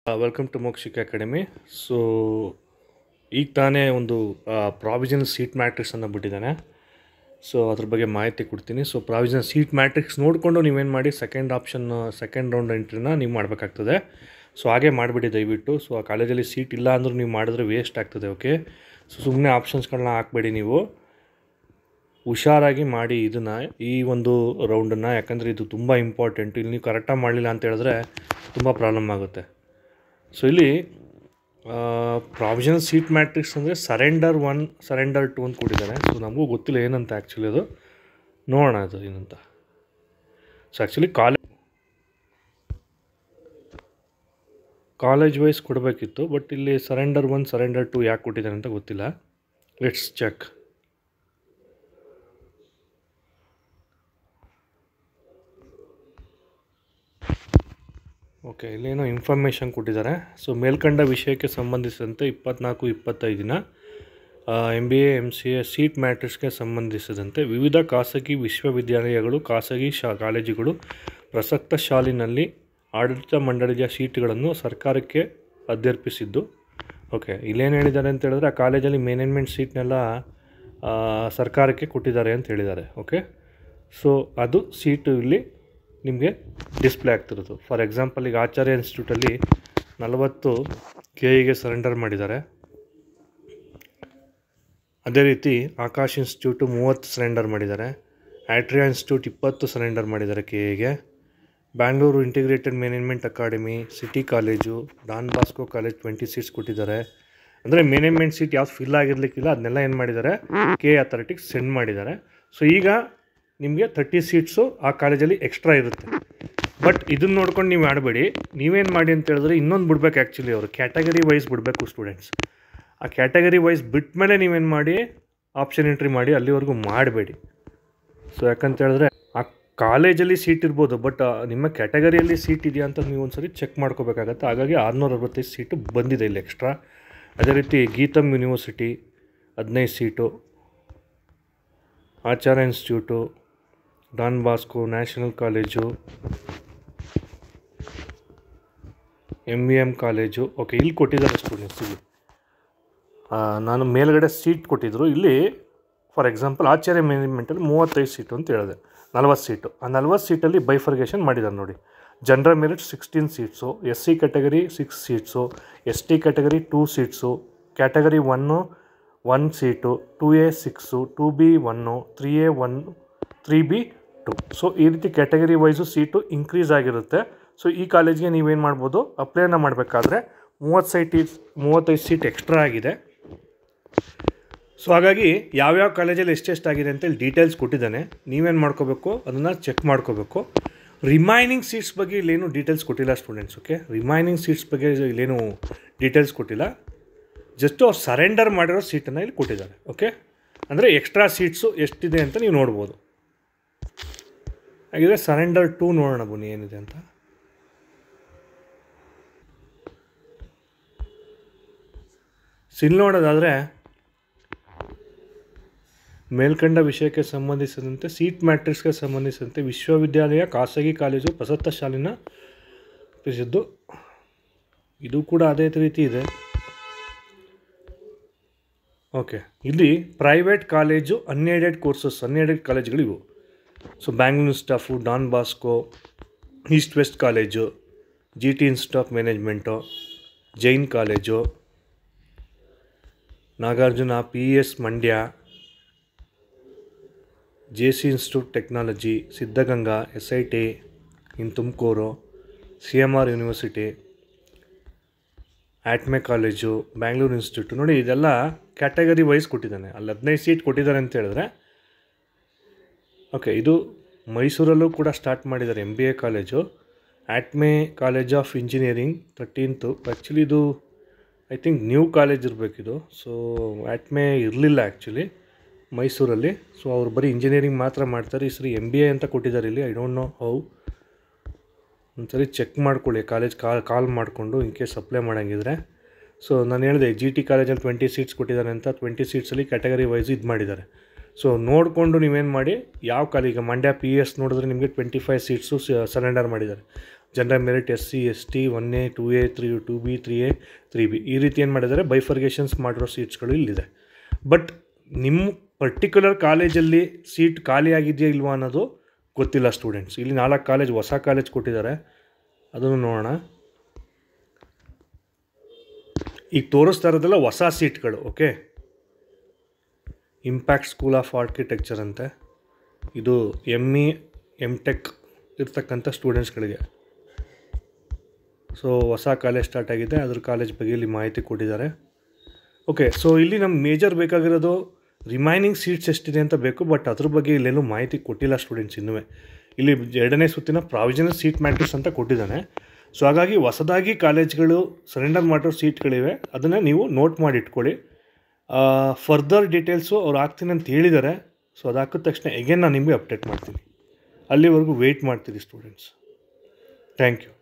Welcome to Mokshika academy. So ಈಗ ತಾನೇ ಒಂದು ಪ್ರಾವಿಷನಲ್ ಸೀಟ್ ಮ್ಯಾಟ್ರಿಕ್ಸನ್ನು ಬಿಟ್ಟಿದ್ದಾನೆ. ಸೊ ಅದ್ರ ಬಗ್ಗೆ ಮಾಹಿತಿ ಕೊಡ್ತೀನಿ. ಸೊ ಪ್ರಾವಿಷನಲ್ ಸೀಟ್ ಮ್ಯಾಟ್ರಿಕ್ಸ್ ನೋಡಿಕೊಂಡು ನೀವೇನು ಮಾಡಿ ಸೆಕೆಂಡ್ ರೌಂಡ್ ಎಂಟ್ರಿನ ನೀವು ಮಾಡಬೇಕಾಗ್ತದೆ. ಸೊ ಹಾಗೆ ಮಾಡಿಬಿಡಿ ದಯವಿಟ್ಟು. ಸೊ ಆ ಕಾಲೇಜಲ್ಲಿ ಸೀಟ್ ಇಲ್ಲ ಅಂದರೂ ನೀವು ಮಾಡಿದ್ರೆ ವೇಸ್ಟ್ ಆಗ್ತದೆ. ಓಕೆ, ಸೊ ಸುಮ್ಮನೆ ಆಪ್ಷನ್ಸ್ಗಳನ್ನ ಹಾಕಬೇಡಿ, ನೀವು ಹುಷಾರಾಗಿ ಮಾಡಿ ಇದನ್ನು, ಈ ಒಂದು ರೌಂಡನ್ನು. ಯಾಕಂದರೆ ಇದು ತುಂಬ ಇಂಪಾರ್ಟೆಂಟು. ಇಲ್ಲಿ ನೀವು ಕರೆಕ್ಟಾಗಿ ಮಾಡಲಿಲ್ಲ ಅಂತ ಹೇಳಿದ್ರೆ ತುಂಬ ಪ್ರಾಬ್ಲಮ್ ಆಗುತ್ತೆ. ಸೊ ಇಲ್ಲಿ ಪ್ರಾವಿಷನಲ್ ಸೀಟ್ ಮ್ಯಾಟ್ರಿಕ್ಸ್ ಅಂದರೆ ಸರೆಂಡರ್ 1 ಸರೆಂಡರ್ 2 ಅಂತ ಕೊಟ್ಟಿದ್ದಾರೆ. ಸೊ ನಮಗೂ ಗೊತ್ತಿಲ್ಲ ಏನಂತ ಆ್ಯಕ್ಚುಲಿ, ಅದು ನೋಡೋಣ ಅದು ಏನಂತ. ಸೊ ಆ್ಯಕ್ಚುಲಿ ಕಾಲೇಜ್ ವೈಸ್ ಕೊಡಬೇಕಿತ್ತು, ಬಟ್ ಇಲ್ಲಿ ಸರೆಂಡರ್ 1 ಸರೆಂಡರ್ 2 ಯಾಕೆ ಕೊಟ್ಟಿದ್ದಾರೆ ಅಂತ ಗೊತ್ತಿಲ್ಲ. Let's check. ಓಕೆ, ಇಲ್ಲೇನೋ ಇನ್ಫಾರ್ಮೇಷನ್ ಕೊಟ್ಟಿದ್ದಾರೆ. ಸೊ ಮೇಲ್ಕಂಡ ವಿಷಯಕ್ಕೆ ಸಂಬಂಧಿಸಿದಂತೆ 24-25 ದಿನ MBA MCA ಸೀಟ್ ಮ್ಯಾಟ್ರಿಕ್ಸ್ಗೆ ಸಂಬಂಧಿಸಿದಂತೆ ವಿವಿಧ ಖಾಸಗಿ ವಿಶ್ವವಿದ್ಯಾಲಯಗಳು, ಖಾಸಗಿ ಕಾಲೇಜುಗಳು ಪ್ರಸಕ್ತ ಸಾಲಿನಲ್ಲಿ ಆಡಳಿತ ಮಂಡಳಿಯ ಸೀಟುಗಳನ್ನು ಸರ್ಕಾರಕ್ಕೆ ಅಧ್ಯರ್ಪಿಸಿದ್ದು. ಓಕೆ, ಇಲ್ಲೇನು ಹೇಳಿದ್ದಾರೆ ಅಂತ ಹೇಳಿದ್ರೆ, ಆ ಕಾಲೇಜಲ್ಲಿ ಮ್ಯಾನೇಜ್ಮೆಂಟ್ ಸೀಟ್ನೆಲ್ಲ ಸರ್ಕಾರಕ್ಕೆ ಕೊಟ್ಟಿದ್ದಾರೆ ಅಂತ ಹೇಳಿದ್ದಾರೆ. ಓಕೆ, ಸೊ ಅದು ಸೀಟು ಇಲ್ಲಿ ನಿಮಗೆ ಡಿಸ್ಪ್ಲೇ ಆಗ್ತಿರೋದು. ಫಾರ್ ಎಕ್ಸಾಂಪಲ್, ಈಗ ಆಚಾರ್ಯ ಇನ್ಸ್ಟಿಟ್ಯೂಟಲ್ಲಿ 40 KEಗೆ ಸರೆಂಡರ್ ಮಾಡಿದ್ದಾರೆ. ಅದೇ ರೀತಿ ಆಕಾಶ್ ಇನ್ಸ್ಟಿಟ್ಯೂಟು 30 ಸರೆಂಡರ್ ಮಾಡಿದ್ದಾರೆ. ಆಟ್ರಿಯಾ ಇನ್ಸ್ಟಿಟ್ಯೂಟ್ 20 ಸರೆಂಡರ್ ಮಾಡಿದ್ದಾರೆ KEಗೆ. Bangalore integrated management academy, city college, Don Bosco college 20 seats ಕೊಟ್ಟಿದ್ದಾರೆ. ಅಂದರೆ ಮ್ಯಾನೇಜ್ಮೆಂಟ್ ಸೀಟ್ ಯಾವ್ದು ಫಿಲ್ ಆಗಿರಲಿಕ್ಕಿಲ್ಲ, ಅದನ್ನೆಲ್ಲ ಏನು ಮಾಡಿದ್ದಾರೆ, KE ಅಥಾರಿಟಿಗೆ ಸೆಂಡ್ ಮಾಡಿದ್ದಾರೆ. ಸೊ ಈಗ ನಿಮಗೆ 30 ಸೀಟ್ಸು ಆ ಕಾಲೇಜಲ್ಲಿ ಎಕ್ಸ್ಟ್ರಾ ಇರುತ್ತೆ. ಬಟ್ ಇದನ್ನು ನೋಡ್ಕೊಂಡು ನೀವು ಆಡಬೇಡಿ. ನೀವೇನು ಮಾಡಿ ಅಂತ ಹೇಳಿದ್ರೆ, ಇನ್ನೊಂದು ಬಿಡ್ಬೇಕು. ಆ್ಯಕ್ಚುಲಿ ಅವರು ಕ್ಯಾಟಗರಿ ವೈಸ್ ಬಿಡಬೇಕು ಸ್ಟೂಡೆಂಟ್ಸ್. ಆ ಕ್ಯಾಟಗರಿ ವೈಸ್ ಬಿಟ್ಟ ಮೇಲೆ ನೀವೇನು ಮಾಡಿ ಆಪ್ಷನ್ ಎಂಟ್ರಿ ಮಾಡಿ, ಅಲ್ಲಿವರೆಗೂ ಮಾಡಬೇಡಿ. ಸೊ ಯಾಕಂತ ಹೇಳಿದ್ರೆ ಆ ಕಾಲೇಜಲ್ಲಿ ಸೀಟ್ ಇರ್ಬೋದು, ಬಟ್ ನಿಮ್ಮ ಕ್ಯಾಟಗರಿಯಲ್ಲಿ ಸೀಟ್ ಇದೆಯಾ ಅಂತ ನೀವು ಒಂದು ಸರಿ ಚೆಕ್ ಮಾಡ್ಕೋಬೇಕಾಗತ್ತೆ. ಹಾಗಾಗಿ 665 ಸೀಟು ಬಂದಿದೆ ಇಲ್ಲಿ ಎಕ್ಸ್ಟ್ರಾ. ಅದೇ ರೀತಿ Gitam university 15 seat, Acharya institute, Don Bosco national college, MVM college. Okay, ಇಲ್ಲಿ ಕೊಟ್ಟಿದ್ದಾರೆ ಸ್ಟೂಡೆಂಟ್ಸ್. ಇಲ್ಲಿ ನಾನು ಮೇಲ್ಗಡೆ ಸೀಟ್ ಕೊಟ್ಟಿದ್ದರು. ಇಲ್ಲಿ ಫಾರ್ ಎಕ್ಸಾಂಪಲ್ ಆಚಾರ್ಯ ಮ್ಯಾನೇಜ್ಮೆಂಟಲ್ಲಿ 35 ಸೀಟು ಅಂತ ಹೇಳಿದೆ, 40 ಸೀಟು. ಆ 40 ಸೀಟಲ್ಲಿ ಬೈಫರ್ಗೇಷನ್ ಮಾಡಿದ್ದಾರೆ ನೋಡಿ. General merit 16 seats, SC category 6 seats, ST category 2 seats, category 1 seat, 2A 6, 2B 1, 3A 1, 3B 2. So ಈ ರೀತಿ ಕ್ಯಾಟಗರಿ ವೈಸು ಸೀಟು ಇನ್ಕ್ರೀಸ್ ಆಗಿರುತ್ತೆ. ಸೊ ಈ ಕಾಲೇಜ್ಗೆ ನೀವೇನು ಮಾಡ್ಬೋದು, ಅಪ್ಲೈನ ಮಾಡಬೇಕಾದ್ರೆ 35 ಸೀಟ್ ಎಕ್ಸ್ಟ್ರಾ ಆಗಿದೆ. ಸೊ ಹಾಗಾಗಿ ಯಾವ್ಯಾವ ಕಾಲೇಜಲ್ಲಿ ಎಷ್ಟೆಷ್ಟಾಗಿದೆ ಅಂತ ಇಲ್ಲಿ ಡೀಟೇಲ್ಸ್ ಕೊಟ್ಟಿದ್ದಾನೆ. ನೀವೇನು ಮಾಡ್ಕೋಬೇಕು, ಅದನ್ನು ಚೆಕ್ ಮಾಡ್ಕೋಬೇಕು. ರಿಮೈನಿಂಗ್ ಸೀಟ್ಸ್ ಬಗ್ಗೆ ಇಲ್ಲೇನು ಡೀಟೇಲ್ಸ್ ಕೊಟ್ಟಿಲ್ಲ ಸ್ಟೂಡೆಂಟ್ಸ್. ಓಕೆ, ರಿಮೈನಿಂಗ್ ಸೀಟ್ಸ್ ಬಗ್ಗೆ ಇಲ್ಲೇನು ಡೀಟೇಲ್ಸ್ ಕೊಟ್ಟಿಲ್ಲ. ಜಸ್ಟ್ ಅವ್ರು ಸರೆಂಡರ್ ಮಾಡಿರೋ ಸೀಟನ್ನು ಇಲ್ಲಿ ಕೊಟ್ಟಿದ್ದಾರೆ. ಓಕೆ, ಅಂದರೆ ಎಕ್ಸ್ಟ್ರಾ ಸೀಟ್ಸು ಎಷ್ಟಿದೆ ಅಂತ ನೀವು ನೋಡ್ಬೋದು. ಹಾಗಿದ್ರೆ ಸರೆಂಡರ್ 2 ನೋಡೋಣ ಬನ್ನಿ ಏನಿದೆ ಅಂತ. ಇಲ್ಲಿ ನೋಡೋದಾದರೆ, ಮೇಲ್ಕಂಡ ವಿಷಯಕ್ಕೆ ಸಂಬಂಧಿಸಿದಂತೆ ಸೀಟ್ ಮ್ಯಾಟ್ರಿಕ್ಸ್ಗೆ ಸಂಬಂಧಿಸಿದಂತೆ ವಿಶ್ವವಿದ್ಯಾಲಯ, ಖಾಸಗಿ ಕಾಲೇಜು ಪ್ರಸಕ್ತ ಸಾಲಿನ ಪ್ರಸಿದ್ದು. ಇದು ಕೂಡ ಅದೇ ರೀತಿ ಇದೆ. ಓಕೆ, ಇಲ್ಲಿ private college, unaided courses, unaided ಕಾಲೇಜುಗಳಿವು. So Bangalore institute of Don Bosco, east west college, GT institute of management, Jain college, Nagarjuna PES Mandya, JC institute technology, Siddaganga SIT in Tumakuru, CMR university, ATME college, Bangalore institute. ನೋಡಿ, ಇದೆಲ್ಲ ಕ್ಯಾಟಗರಿ ವೈಸ್ ಕೊಟ್ಟಿದ್ದಾನೆ. ಅಲ್ಲಿ 15 seat ಕೊಟ್ಟಿದ್ದಾರೆ ಅಂತ ಹೇಳಿದ್ರೆ. Okay, ಇದು ಮೈಸೂರಲ್ಲೂ ಕೂಡ ಸ್ಟಾರ್ಟ್ ಮಾಡಿದ್ದಾರೆ MBA college, ATME college of engineering 13th. Actually ಇದು ಐ ಥಿಂಕ್ ನ್ಯೂ ಕಾಲೇಜ್ ಇರಬೇಕಿದು. ಸೊ ಆಟ್ಮೆ ಇರಲಿಲ್ಲ ಆ್ಯಕ್ಚುಲಿ ಮೈಸೂರಲ್ಲಿ. ಸೊ ಅವ್ರು ಬರೀ ಇಂಜಿನಿಯರಿಂಗ್ ಮಾತ್ರ ಮಾಡ್ತಾರೆ. ಈ ಸರಿ MBA ಅಂತ ಕೊಟ್ಟಿದ್ದಾರೆ ಇಲ್ಲಿ. I don't know how. ಒಂದ್ಸರಿ ಚೆಕ್ ಮಾಡ್ಕೊಳ್ಳಿ, ಕಾಲೇಜ್ ಕಾಲ್ ಮಾಡಿಕೊಂಡು ಇನ್ ಕೇಸ್ ಅಪ್ಲೈ ಮಾಡೋಂಗಿದ್ರೆ. ಸೊ ನಾನು ಹೇಳಿದೆ GT ಕಾಲೇಜಲ್ಲಿ 20 ಸೀಟ್ಸ್ ಕೊಟ್ಟಿದ್ದಾರೆ ಅಂತ. 20 ಸೀಟ್ಸಲ್ಲಿ ಕ್ಯಾಟಗರಿ ವೈಸ್ ಇದು ಮಾಡಿದ್ದಾರೆ. ಸೊ ನೋಡಿಕೊಂಡು ನೀವೇನು ಮಾಡಿ, ಯಾವ ಕಾಲೇಜ್, ಈಗ ಮಂಡ್ಯ PES ನೋಡಿದ್ರೆ ನಿಮಗೆ 25 ಸೀಟ್ಸು ಸರೆಂಡರ್ ಮಾಡಿದ್ದಾರೆ. General merit SC ST 1A 2A 2B 3A 3B ಈ ರೀತಿ ಏನು ಮಾಡಿದ್ದಾರೆ ಬೈಫರ್ಗೇಷನ್ಸ್ ಮಾಡಿರೋ ಸೀಟ್ಸ್ಗಳು ಇಲ್ಲಿದೆ. ಬಟ್ ನಿಮ್ಮ ಪರ್ಟಿಕ್ಯುಲರ್ ಕಾಲೇಜಲ್ಲಿ ಸೀಟ್ ಖಾಲಿ ಆಗಿದೆಯಾ ಇಲ್ವಾ ಅನ್ನೋದು ಗೊತ್ತಿಲ್ಲ ಸ್ಟೂಡೆಂಟ್ಸ್. ಇಲ್ಲಿ 4 ಕಾಲೇಜ್ ಹೊಸ ಕಾಲೇಜ್ ಕೊಟ್ಟಿದ್ದಾರೆ, ಅದನ್ನು ನೋಡೋಣ. ಈಗ ತೋರಿಸ್ತಾ ಇರೋದೆಲ್ಲ ಹೊಸ ಸೀಟ್ಗಳು. Okay, impact school of architecture ಅಂತೆ. ಇದು ME MTech ಇರ್ತಕ್ಕಂಥ ಸ್ಟೂಡೆಂಟ್ಸ್ಗಳಿಗೆ. ಸೊ ಹೊಸ ಕಾಲೇಜ್ ಸ್ಟಾರ್ಟ್ ಆಗಿದೆ, ಅದ್ರ ಕಾಲೇಜ್ ಬಗ್ಗೆ ಇಲ್ಲಿ ಮಾಹಿತಿ ಕೊಟ್ಟಿದ್ದಾರೆ. ಓಕೆ, ಸೊ ಇಲ್ಲಿ ನಮ್ಗೆ ಮೇಜರ್ ಬೇಕಾಗಿರೋದು ರಿಮೈನಿಂಗ್ ಸೀಟ್ಸ್ ಎಷ್ಟಿದೆ ಅಂತ ಬೇಕು. ಬಟ್ ಅದ್ರ ಬಗ್ಗೆ ಇಲ್ಲೇನೂ ಮಾಹಿತಿ ಕೊಟ್ಟಿಲ್ಲ ಸ್ಟೂಡೆಂಟ್ಸ್ ಇನ್ನೂ. ಇಲ್ಲಿ 2ನೇ ಸುತ್ತಿನ ಪ್ರಾವಿಷನಲ್ ಸೀಟ್ ಮ್ಯಾಟ್ರಿಕ್ಸ್ ಅಂತ ಕೊಟ್ಟಿದ್ದಾನೆ. ಸೊ ಹಾಗಾಗಿ ಹೊಸದಾಗಿ ಕಾಲೇಜ್ಗಳು ಸರೆಂಡರ್ ಮಾಡಿರೋ ಸೀಟ್ಗಳಿವೆ, ಅದನ್ನು ನೀವು ನೋಟ್ ಮಾಡಿ ಇಟ್ಕೊಳ್ಳಿ. ಫರ್ದರ್ ಡೀಟೇಲ್ಸು ಅವ್ರು ಹಾಕ್ತೀನಿ ಅಂತ ಹೇಳಿದ್ದಾರೆ. ಸೊ ಅದು ಹಾಕಿದ ತಕ್ಷಣ ಎಗೇನ್ ನಾನು ನಿಮಗೆ ಅಪ್ಡೇಟ್ ಮಾಡ್ತೀನಿ. ಅಲ್ಲಿವರೆಗೂ ವೆಯ್ಟ್ ಮಾಡ್ತೀರಿ ಸ್ಟೂಡೆಂಟ್ಸ್. Thank you.